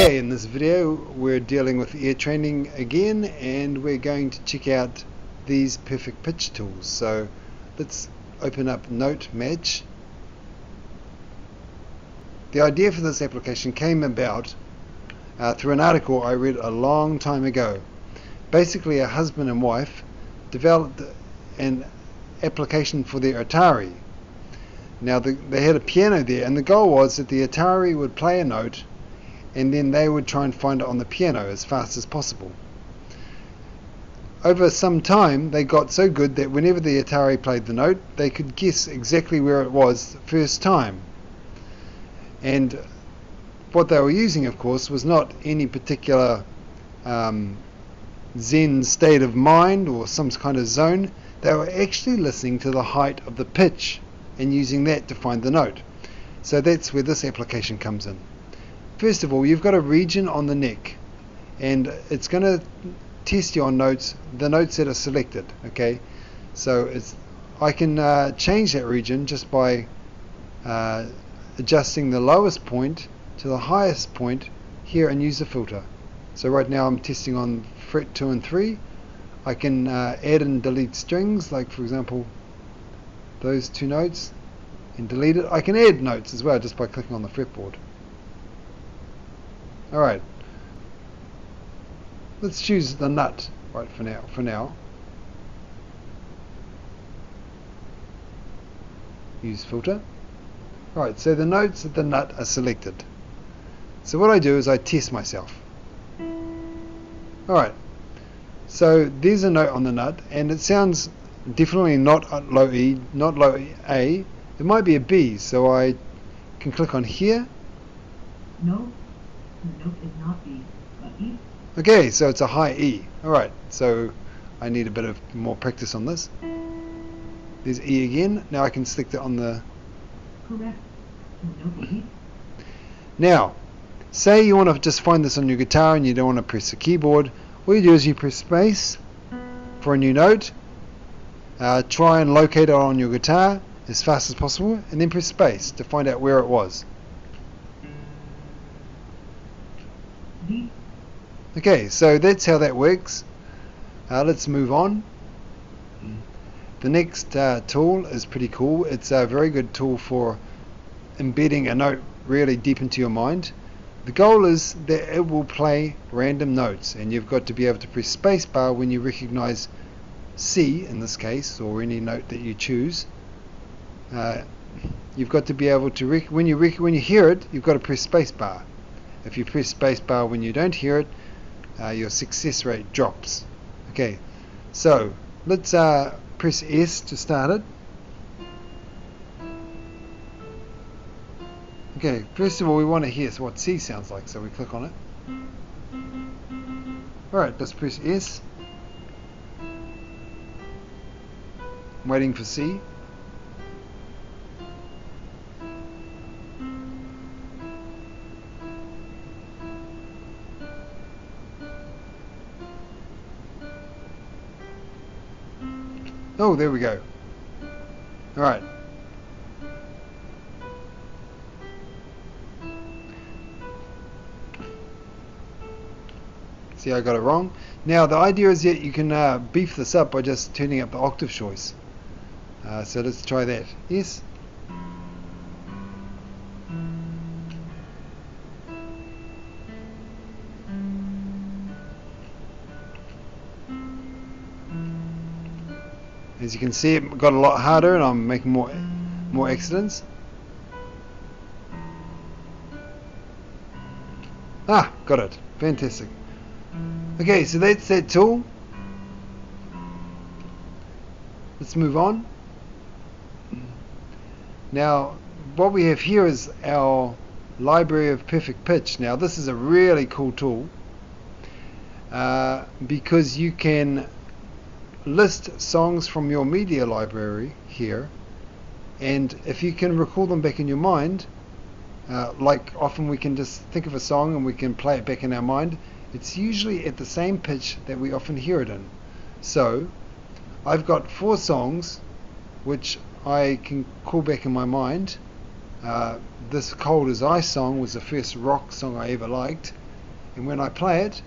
Okay, in this video we're dealing with ear training again, and we're going to check out these perfect pitch tools. So let's open up Note Match. The idea for this application came about through an article I read a long time ago. Basically, a husband and wife developed an application for their Atari. Now they had a piano there, and the goal was that the Atari would play a note and then they would try and find it on the piano as fast as possible. Over some time they got so good that whenever the Atari played the note, they could guess exactly where it was the first time. And what they were using, of course, was not any particular Zen state of mind or some kind of zone. They were actually listening to the height of the pitch and using that to find the note. So that's where this application comes in. First of all, you've got a region on the neck, and it's going to test you on notes, the notes that are selected. Okay, so I can change that region just by adjusting the lowest point to the highest point here and use the filter. So right now I'm testing on fret 2 and 3. I can add and delete strings, like for example those two notes, and delete it. I can add notes as well just by clicking on the fretboard. Alright, let's choose the nut right for now. Use filter. Alright, so the notes at the nut are selected. So what I do is I test myself. Alright, so there's a note on the nut, and it sounds definitely not low E, not low A. It might be a B, so I can click on here. No, the note is not B, but E. Okay, so it's a high E. Alright, so I need a bit of more practice on this. There's E again. Now I can select it on the... Correct. No B. Now, say you want to just find this on your guitar and you don't want to press the keyboard. All you do is you press space for a new note. Try and locate it on your guitar as fast as possible, and then press space to find out where it was. D. Okay, so that's how that works. Let's move on. The next tool is pretty cool. It's a very good tool for embedding a note really deep into your mind. The goal is that it will play random notes, and you've got to be able to press spacebar when you recognize C in this case, or any note that you choose. You've got to be able to when you hear it, you've got to press spacebar. If you press spacebar when you don't hear it, your success rate drops. Okay, so let's press S to start it. Okay, first of all we want to hear what C sounds like, so we click on it. Alright, let's press S. I'm waiting for C. Oh, there we go. Alright. See, I got it wrong. Now, the idea is that you can beef this up by just turning up the octave choice. So let's try that. Yes. As you can see, it got a lot harder, and I'm making more accidents. Ah, got it. Fantastic. Okay, so that's that tool. Let's move on. Now, what we have here is our library of perfect pitch. Now, this is a really cool tool because you can list songs from your media library here, and if you can recall them back in your mind, like often we can just think of a song and we can play it back in our mind. It's usually at the same pitch that we often hear it in. So I've got 4 songs which I can call back in my mind. This Cold as Ice song was the first rock song I ever liked. And when I play it,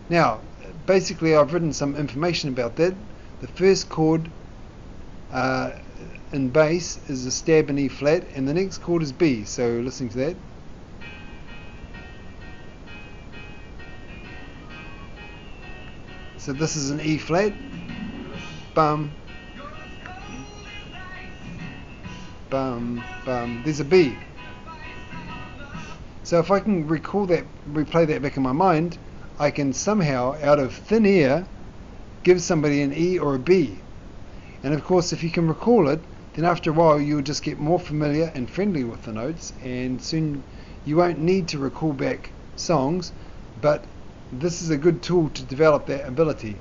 now basically I've written some information about that. The first chord in bass is a stab in E flat, and the next chord is B. So listening to that, so this is an E flat, bum, bum, bum. There's a B. So if I can recall that, replay that back in my mind, I can somehow, out of thin air, give somebody an E or a B. And of course, if you can recall it, then after a while you'll just get more familiar and friendly with the notes, and soon you won't need to recall back songs, but this is a good tool to develop that ability.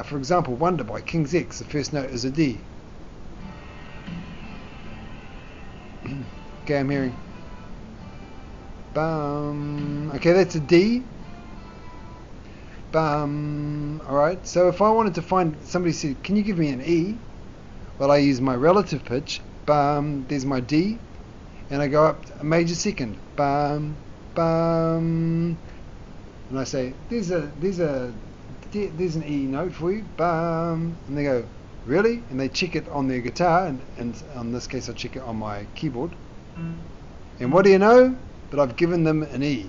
For example, Wonder by King's X, the first note is a D. Okay, I'm hearing bum. Okay, that's a D. Bum. Alright, so if I wanted to find, somebody said, can you give me an E? Well, I use my relative pitch, bum, there's my D, and I go up a major second, bum, bum, and I say, there's an E note for you, bum, and they go, really? And they check it on their guitar, and in this case I check it on my keyboard, and what do you know? That I've given them an E.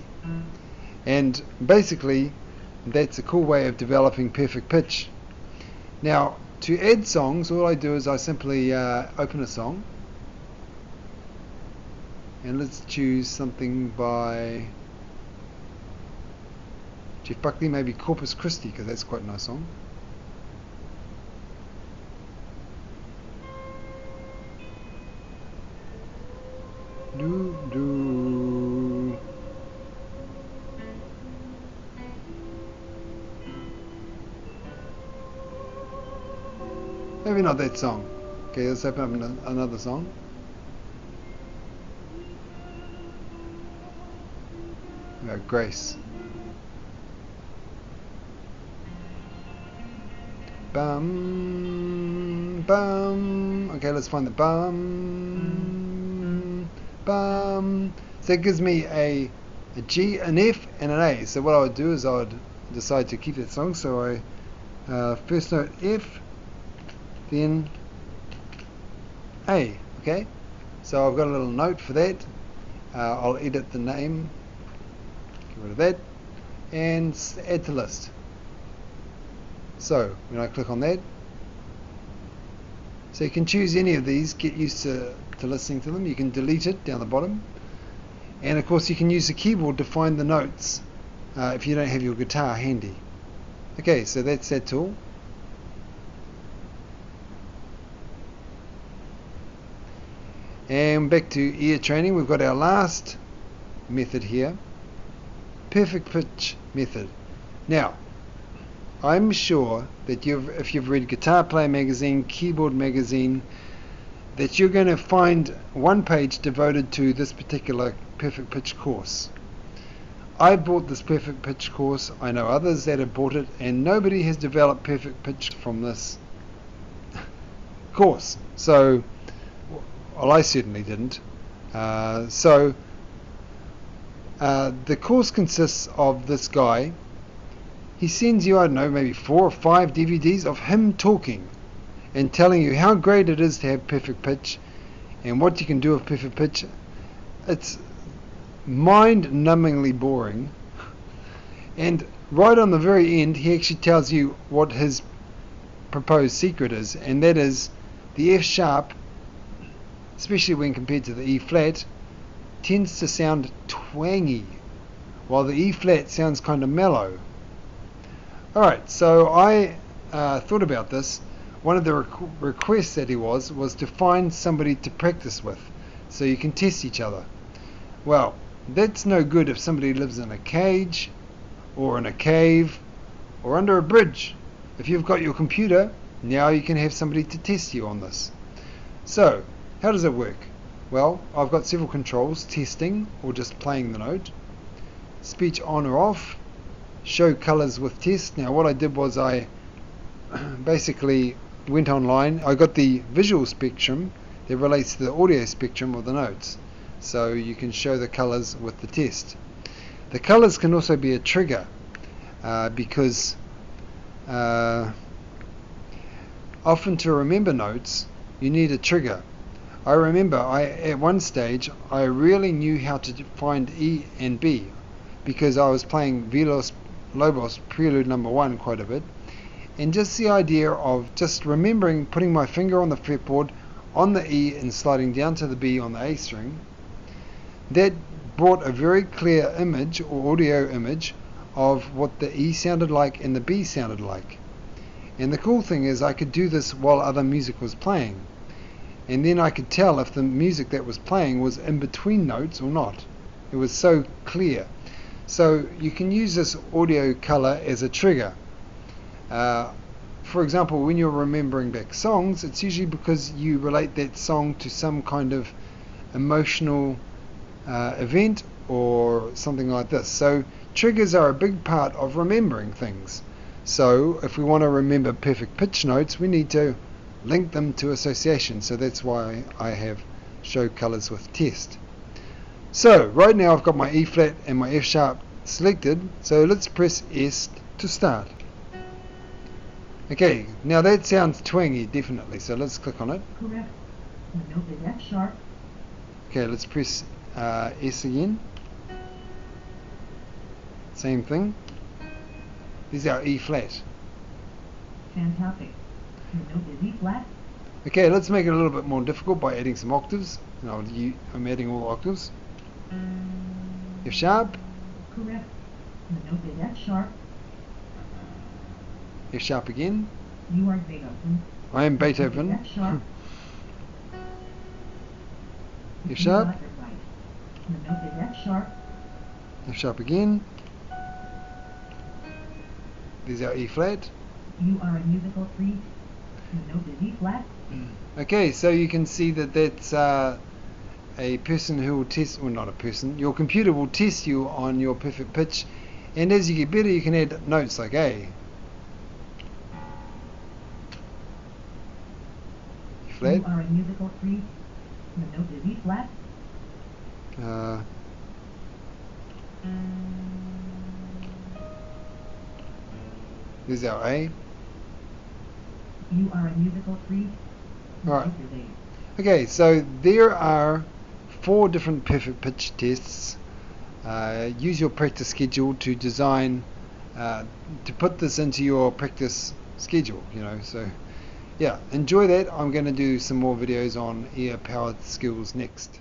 And basically that's a cool way of developing perfect pitch. Now, to add songs, all I do is I simply open a song, and let's choose something by Jeff Buckley, maybe Corpus Christi, because that's quite a nice song. Do, do. Maybe not that song. Okay, let's open up another song. Grace. Bum, bum. Okay, let's find the bum, bum. So that gives me a G, an F, and an A. So what I would do is I would decide to keep that song. So I first note F, then A. Okay, so I've got a little note for that. I'll edit the name, get rid of that, and add to list. So when I click on that, so you can choose any of these, get used to listening to them. You can delete it down the bottom, and of course you can use the keyboard to find the notes if you don't have your guitar handy. Okay, so that's that tool. And back to ear training, we've got our last method here, perfect pitch method. Now, I'm sure that if you've read Guitar Player magazine, Keyboard magazine, that you're going to find one page devoted to this particular perfect pitch course. I bought this perfect pitch course, I know others that have bought it, and nobody has developed perfect pitch from this course. So, well, I certainly didn't. The course consists of this guy. He sends you, I don't know, maybe 4 or 5 DVDs of him talking and telling you how great it is to have perfect pitch and what you can do with perfect pitch. It's mind-numbingly boring. And right on the very end, he actually tells you what his proposed secret is, and that is the F sharp, especially when compared to the E flat, tends to sound twangy, while the E flat sounds kind of mellow. Alright, so I thought about this. One of the requests that he was to find somebody to practice with, so you can test each other. Well, that's no good if somebody lives in a cage, or in a cave, or under a bridge. If you've got your computer, now you can have somebody to test you on this. So, how does it work? Well, I've got several controls: testing, or just playing the note, speech on or off, show colors with test. Now what I did was I basically went online, I got the visual spectrum that relates to the audio spectrum of the notes. So you can show the colors with the test. The colors can also be a trigger because often to remember notes you need a trigger. I remember at one stage I really knew how to find E and B because I was playing Velos Lobos Prelude No. 1 quite a bit, and just the idea of just remembering putting my finger on the fretboard on the E and sliding down to the B on the A string, that brought a very clear image or audio image of what the E sounded like and the B sounded like. And the cool thing is I could do this while other music was playing, and then I could tell if the music that was playing was in between notes or not. It was so clear. So you can use this audio color as a trigger. For example, when you're remembering back songs, it's usually because you relate that song to some kind of emotional event or something like this. So triggers are a big part of remembering things. So if we want to remember perfect pitch notes, we need to link them to association. So that's why I have show colors with test. So right now I've got my E flat and my F sharp selected, so let's press S to start. Okay, now that sounds twangy definitely, so let's click on it. Correct. The note is F sharp. Okay, let's press S again. Same thing. This is our E flat. Fantastic. The note is E flat. Okay, let's make it a little bit more difficult by adding some octaves. And I'm adding all the octaves. F sharp. Correct. The note is F sharp. F sharp again. You are Beethoven. I am Beethoven. F sharp. F sharp. Right. The note is F sharp. F sharp again. There's our E flat. You are a musical freak. The note is E flat. Okay, so you can see that that's a person who will test, well, not a person, your computer will test you on your perfect pitch, and as you get better you can add notes like A. E flat. You are a musical freak. The note is E flat. There's our A. You are a musical freak. The Alright. note is A. Okay, so there are 4 different perfect pitch tests. Use your practice schedule to design, to put this into your practice schedule, so yeah, enjoy that. I'm going to do some more videos on ear powered skills next.